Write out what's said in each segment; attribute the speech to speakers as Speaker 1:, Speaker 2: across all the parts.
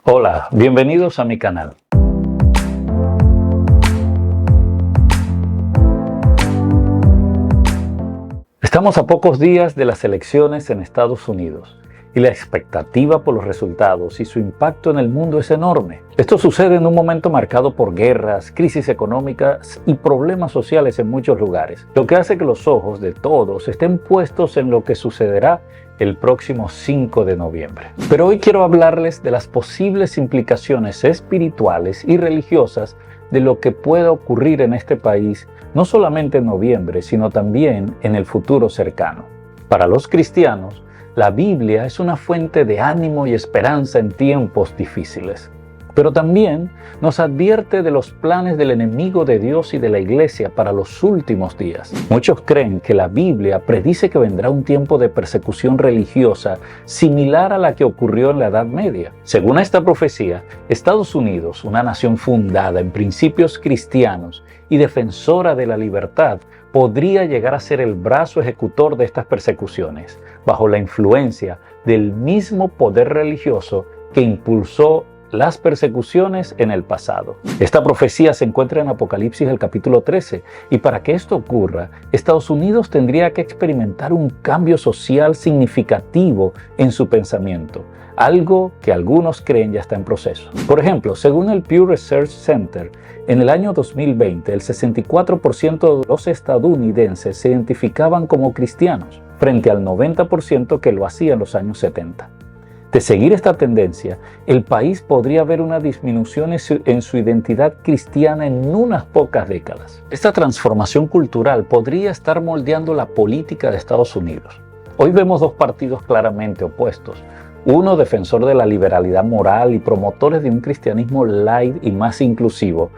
Speaker 1: Hola, bienvenidos a mi canal. Estamos a pocos días de las elecciones en Estados Unidos y la expectativa por los resultados y su impacto en el mundo es enorme. Esto sucede en un momento marcado por guerras, crisis económicas y problemas sociales en muchos lugares, lo que hace que los ojos de todos estén puestos en lo que sucederá el próximo 5 de noviembre. Pero hoy quiero hablarles de las posibles implicaciones espirituales y religiosas de lo que pueda ocurrir en este país, no solamente en noviembre, sino también en el futuro cercano. Para los cristianos, la Biblia es una fuente de ánimo y esperanza en tiempos difíciles. Pero también nos advierte de los planes del enemigo de Dios y de la Iglesia para los últimos días. Muchos creen que la Biblia predice que vendrá un tiempo de persecución religiosa similar a la que ocurrió en la Edad Media. Según esta profecía, Estados Unidos, una nación fundada en principios cristianos y defensora de la libertad, podría llegar a ser el brazo ejecutor de estas persecuciones, bajo la influencia del mismo poder religioso que impulsó las persecuciones en el pasado. Esta profecía se encuentra en Apocalipsis el capítulo 13, y para que esto ocurra, Estados Unidos tendría que experimentar un cambio social significativo en su pensamiento, algo que algunos creen ya está en proceso. Por ejemplo, según el Pew Research Center, en el año 2020, el 64% de los estadounidenses se identificaban como cristianos, frente al 90% que lo hacía en los años 70. De seguir esta tendencia, el país podría ver una disminución en su identidad cristiana en unas pocas décadas. Esta transformación cultural podría estar moldeando la política de Estados Unidos. Hoy vemos dos partidos claramente opuestos. Uno defensor de la liberalidad moral y promotores de un cristianismo light y más inclusivo,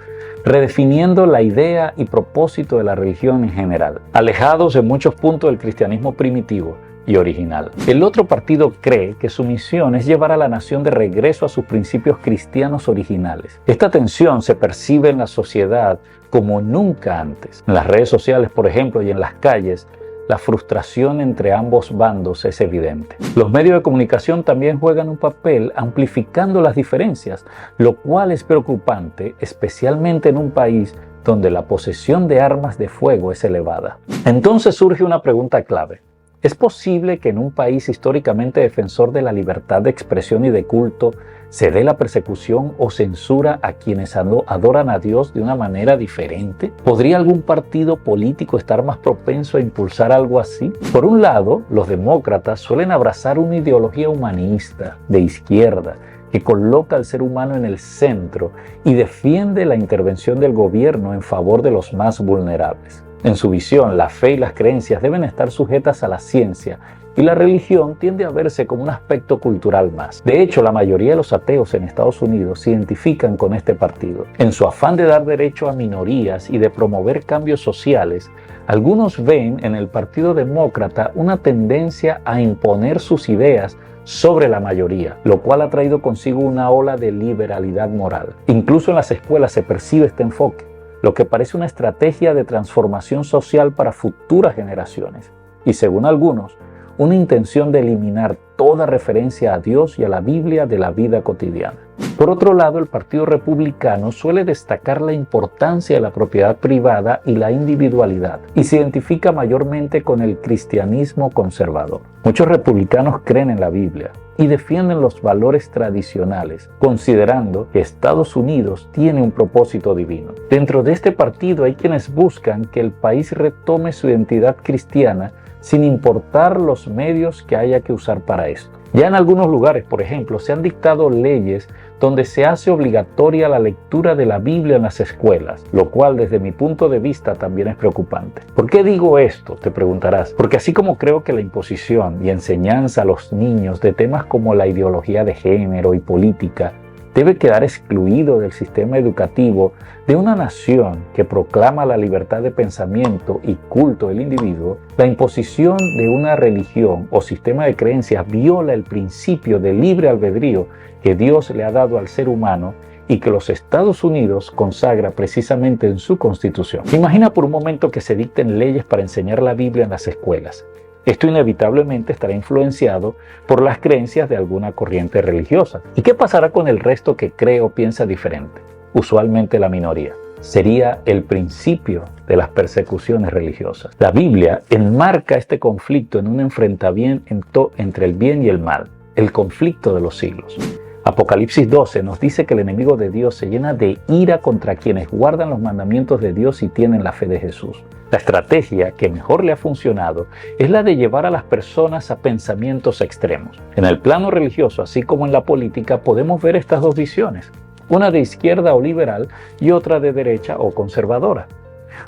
Speaker 1: redefiniendo la idea y propósito de la religión en general, alejados en muchos puntos del cristianismo primitivo y original. El otro partido cree que su misión es llevar a la nación de regreso a sus principios cristianos originales. Esta tensión se percibe en la sociedad como nunca antes. En las redes sociales, por ejemplo, y en las calles, la frustración entre ambos bandos es evidente. Los medios de comunicación también juegan un papel amplificando las diferencias, lo cual es preocupante, especialmente en un país donde la posesión de armas de fuego es elevada. Entonces surge una pregunta clave. ¿Es posible que en un país históricamente defensor de la libertad de expresión y de culto se dé la persecución o censura a quienes adoran a Dios de una manera diferente? ¿Podría algún partido político estar más propenso a impulsar algo así? Por un lado, los demócratas suelen abrazar una ideología humanista, de izquierda, que coloca al ser humano en el centro y defiende la intervención del gobierno en favor de los más vulnerables. En su visión, la fe y las creencias deben estar sujetas a la ciencia y la religión tiende a verse como un aspecto cultural más. De hecho, la mayoría de los ateos en Estados Unidos se identifican con este partido. En su afán de dar derecho a minorías y de promover cambios sociales, algunos ven en el Partido Demócrata una tendencia a imponer sus ideas sobre la mayoría, lo cual ha traído consigo una ola de liberalidad moral. Incluso en las escuelas se percibe este enfoque, lo que parece una estrategia de transformación social para futuras generaciones y, según algunos, una intención de eliminar toda referencia a Dios y a la Biblia de la vida cotidiana. Por otro lado, el Partido Republicano suele destacar la importancia de la propiedad privada y la individualidad y se identifica mayormente con el cristianismo conservador. Muchos republicanos creen en la Biblia y defienden los valores tradicionales, considerando que Estados Unidos tiene un propósito divino. Dentro de este partido hay quienes buscan que el país retome su identidad cristiana sin importar los medios que haya que usar para esto. Ya en algunos lugares, por ejemplo, se han dictado leyes donde se hace obligatoria la lectura de la Biblia en las escuelas, lo cual desde mi punto de vista también es preocupante. ¿Por qué digo esto?, te preguntarás. Porque así como creo que la imposición y enseñanza a los niños de temas como la ideología de género y política debe quedar excluido del sistema educativo de una nación que proclama la libertad de pensamiento y culto del individuo, la imposición de una religión o sistema de creencias viola el principio de libre albedrío que Dios le ha dado al ser humano y que los Estados Unidos consagra precisamente en su Constitución. Imagina por un momento que se dicten leyes para enseñar la Biblia en las escuelas. Esto inevitablemente estará influenciado por las creencias de alguna corriente religiosa. ¿Y qué pasará con el resto que cree o piensa diferente? Usualmente la minoría. Sería el principio de las persecuciones religiosas. La Biblia enmarca este conflicto en un enfrentamiento entre el bien y el mal, el conflicto de los siglos. Apocalipsis 12 nos dice que el enemigo de Dios se llena de ira contra quienes guardan los mandamientos de Dios y tienen la fe de Jesús. La estrategia que mejor le ha funcionado es la de llevar a las personas a pensamientos extremos. En el plano religioso, así como en la política, podemos ver estas dos visiones, una de izquierda o liberal y otra de derecha o conservadora.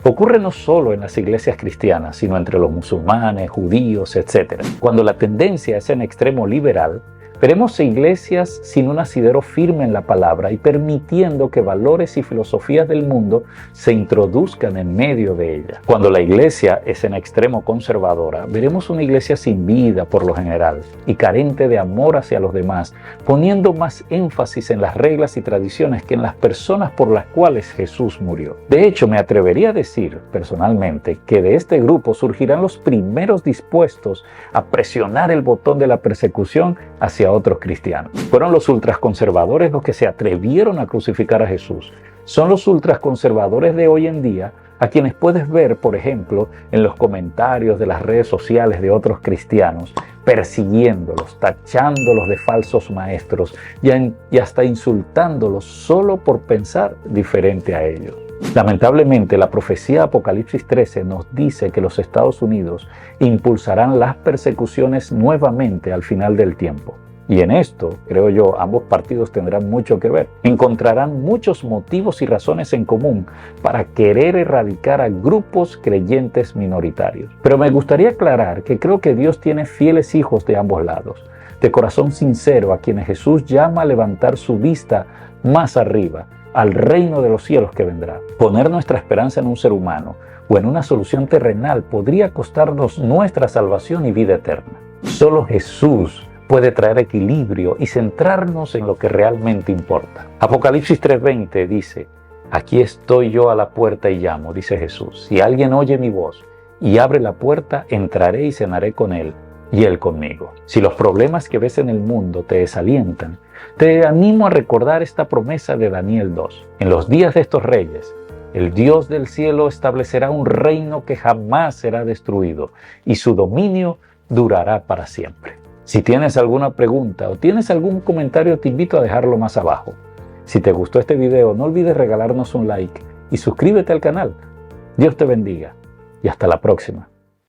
Speaker 1: Ocurre no solo en las iglesias cristianas, sino entre los musulmanes, judíos, etc. Cuando la tendencia es en extremo liberal, veremos iglesias sin un asidero firme en la palabra y permitiendo que valores y filosofías del mundo se introduzcan en medio de ella. Cuando la iglesia es en extremo conservadora, veremos una iglesia sin vida por lo general y carente de amor hacia los demás, poniendo más énfasis en las reglas y tradiciones que en las personas por las cuales Jesús murió. De hecho, me atrevería a decir personalmente que de este grupo surgirán los primeros dispuestos a presionar el botón de la persecución hacia otros cristianos. Fueron los ultraconservadores los que se atrevieron a crucificar a Jesús. Son los ultraconservadores de hoy en día a quienes puedes ver, por ejemplo, en los comentarios de las redes sociales de otros cristianos, persiguiéndolos, tachándolos de falsos maestros y hasta insultándolos solo por pensar diferente a ellos. Lamentablemente, la profecía de Apocalipsis 13 nos dice que los Estados Unidos impulsarán las persecuciones nuevamente al final del tiempo. Y en esto, creo yo, ambos partidos tendrán mucho que ver. Encontrarán muchos motivos y razones en común para querer erradicar a grupos creyentes minoritarios. Pero me gustaría aclarar que creo que Dios tiene fieles hijos de ambos lados, de corazón sincero, a quienes Jesús llama a levantar su vista más arriba, al reino de los cielos que vendrá. Poner nuestra esperanza en un ser humano o en una solución terrenal podría costarnos nuestra salvación y vida eterna. Solo Jesús puede traer equilibrio y centrarnos en lo que realmente importa. Apocalipsis 3:20 dice: aquí estoy yo a la puerta y llamo, dice Jesús. Si alguien oye mi voz y abre la puerta, entraré y cenaré con él y él conmigo. Si los problemas que ves en el mundo te desalientan, te animo a recordar esta promesa de Daniel 2. En los días de estos reyes, el Dios del cielo establecerá un reino que jamás será destruido y su dominio durará para siempre. Si tienes alguna pregunta o tienes algún comentario, te invito a dejarlo más abajo. Si te gustó este video, no olvides regalarnos un like y suscríbete al canal. Dios te bendiga y hasta la próxima.